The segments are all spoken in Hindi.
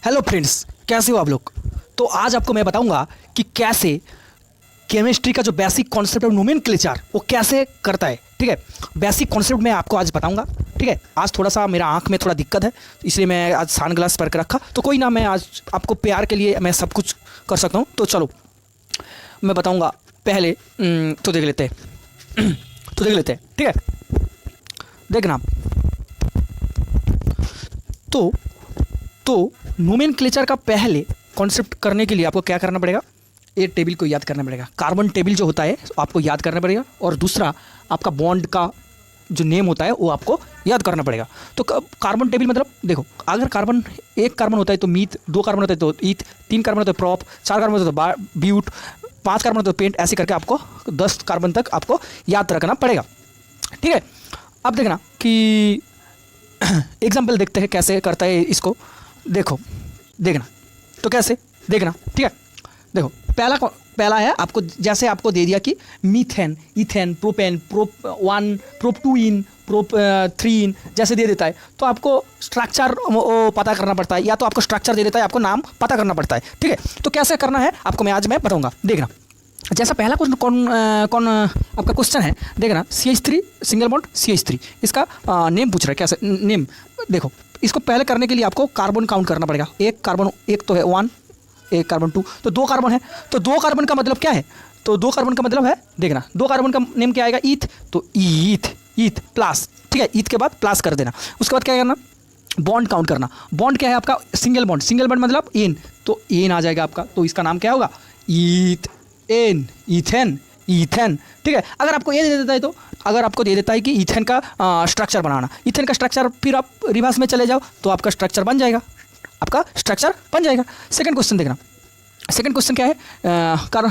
हेलो फ्रेंड्स, कैसे हो आप लोग। तो आज आपको मैं बताऊंगा कि कैसे केमिस्ट्री का जो बेसिक कॉन्सेप्ट है नोमेनक्लेचर वो कैसे करता है। ठीक है, बेसिक कॉन्सेप्ट मैं आपको आज बताऊंगा। ठीक है, आज थोड़ा सा मेरा आंख में थोड़ा दिक्कत है, इसलिए मैं आज सन ग्लास पर रखा। तो कोई ना, मैं आज आपको प्यार के लिए मैं सब कुछ कर सकता हूँ। तो चलो मैं बताऊँगा। पहले तो देख लेते हैं ठीक है, देखना आप। तो नोमेनक्लेचर का पहले कॉन्सेप्ट करने के लिए आपको क्या करना पड़ेगा, ये टेबल को याद करना पड़ेगा। कार्बन टेबल जो होता है आपको याद करना पड़ेगा, और दूसरा आपका बॉन्ड का जो नेम होता है वो आपको याद करना पड़ेगा। तो कार्बन टेबल मतलब देखो, अगर कार्बन एक कार्बन होता है तो मीथ, दो कार्बन होता है तो ईथ, तीन कार्बन होता है प्रॉप, चार कार्बन होता है तो ब्यूट, पाँच कार्बन होता है तो पेंट, ऐसे करके आपको 10 कार्बन तक आपको याद रखना पड़ेगा। ठीक है, अब देखना कि एग्जाम्पल देखते हैं कैसे करता है इसको। देखना तो कैसे देखना। ठीक है, देखो पहला है आपको, जैसे आपको दे दिया कि methane, ethane, propane, prop 1, prop 2 इन, प्रोप 3 इन, जैसे दे देता है तो आपको स्ट्रक्चर पता करना पड़ता है, या तो आपको स्ट्रक्चर दे देता है, आपको नाम पता करना पड़ता है। ठीक है, तो कैसे करना है आपको मैं आज बताऊंगा। देखना, जैसा पहला क्वेश्चन कौन आपका क्वेश्चन है, देखना CH3 सिंगल बॉन्ड CH3, इसका नेम पूछ रहा है। कैसे नेम, देखो इसको पहले करने के लिए आपको कार्बन काउंट करना पड़ेगा। एक कार्बन, एक तो है 1, एक कार्बन 2, तो 2 कार्बन है। तो 2 कार्बन का मतलब क्या है, तो 2 कार्बन का मतलब है, देखना 2 कार्बन का नेम क्या आएगा, ईथ, तो ईथ प्लस। ठीक है, ईथ के बाद प्लस कर देना। उसके बाद क्या करना, बॉन्ड काउंट करना। बॉन्ड क्या है आपका, सिंगल बॉन्ड मतलब एन, तो एन आ जाएगा आपका, तो इसका नाम क्या होगा, ईथेन। ठीक है, अगर आपको ये दे देता है, तो अगर आपको दे देता है कि ईथेन का स्ट्रक्चर बनाना, ईथेन का स्ट्रक्चर, फिर आप रिवर्स में चले जाओ तो आपका स्ट्रक्चर बन जाएगा, सेकंड क्वेश्चन देखना। सेकंड क्वेश्चन क्या है,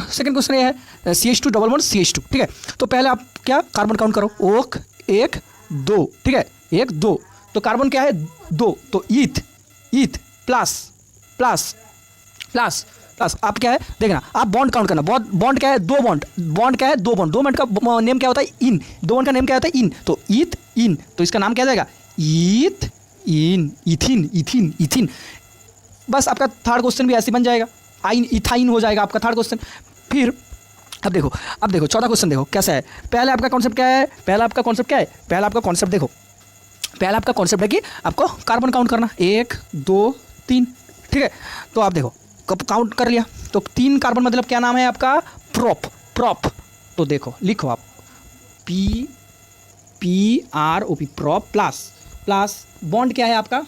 सेकंड क्वेश्चन ये है CH2 डबल बॉन्ड CH2। ठीक है, तो पहले आप क्या कार्बन काउंट करो, ओक 1 2। ठीक है, 1 2, तो कार्बन क्या है 2, तो ईथ प्लस आप क्या है देखना, आप बॉन्ड काउंट करना। बॉन्ड क्या है, दो बॉन्ड का नेम क्या होता है, इन, दो बॉन्ड का नेम क्या होता है, इन, तो ईथ इन, तो इसका नाम क्या जाएगा, ईथ इन, इथिन। बस आपका थर्ड क्वेश्चन भी ऐसे बन जाएगा, इथाइन हो जाएगा आपका थर्ड क्वेश्चन। फिर अब देखो चौथा क्वेश्चन देखो कैसा है। पहला आपका कॉन्सेप्ट क्या है, पहला आपका कॉन्सेप्ट है कि आपको कार्बन काउंट करना, 1 2 3। ठीक है, तो आप देखो कब काउंट कर लिया, तो 3 कार्बन मतलब क्या नाम है आपका, प्रॉप। तो देखो लिखो आप PROP, प्रॉप प्लस बॉन्ड क्या है आपका,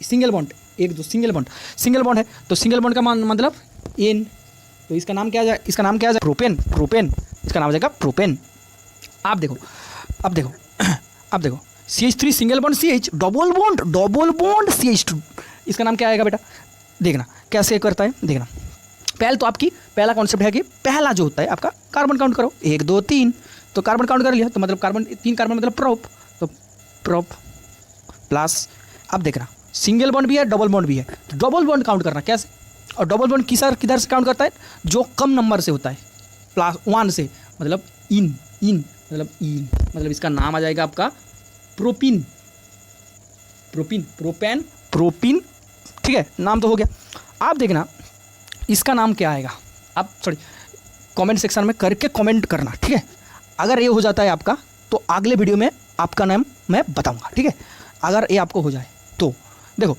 सिंगल बॉन्ड, 1 2 सिंगल बॉन्ड है, तो सिंगल बॉन्ड का मतलब एन, तो इसका नाम क्या है, प्रोपेन। इसका नाम हो जाएगा प्रोपेन। आप देखो CH3 single bond CH, double bond CH2, इसका नाम क्या आएगा बेटा, देखना कैसे करता है। देखना पहला कॉन्सेप्ट है कि पहला जो होता है आपका कार्बन काउंट करो, 1 2 3, तो कार्बन काउंट कर लिया, तो मतलब कार्बन 3 कार्बन मतलब प्रोप, तो प्रोप प्लस। अब देखना सिंगल बॉन्ड भी है, डबल बॉन्ड भी है, तो डबल बॉन्ड काउंट करना कैसे, और डबल बॉन्ड किधर से काउंट करता है, जो कम नंबर से होता है, प्लस 1 से, मतलब इन मतलब इसका नाम आ जाएगा आपका प्रोपिन। ठीक है, नाम तो हो गया। आप देखना इसका नाम क्या आएगा, आप कमेंट सेक्शन में करके कमेंट करना। ठीक है, अगर ये हो जाता है आपका, तो अगले वीडियो में आपका नाम मैं बताऊंगा। ठीक है, अगर ये आपको हो जाए तो देखो,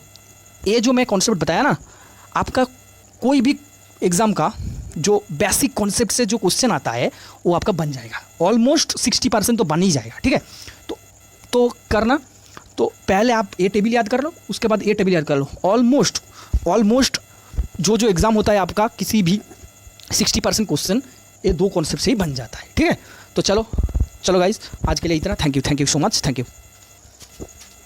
ये जो मैं कॉन्सेप्ट बताया ना, आपका कोई भी एग्ज़ाम का जो बेसिक कॉन्सेप्ट से जो क्वेश्चन आता है वो आपका बन जाएगा, ऑलमोस्ट 60% तो बन ही जाएगा। ठीक है, तो करना, तो पहले आप ये टेबल याद कर लो, उसके बाद ये टेबल याद कर लो। ऑलमोस्ट जो एग्ज़ाम होता है आपका, किसी भी 60% क्वेश्चन ये 2 कॉन्सेप्ट से ही बन जाता है। ठीक है, तो चलो गाइज, आज के लिए इतना। Thank you so much, thank you.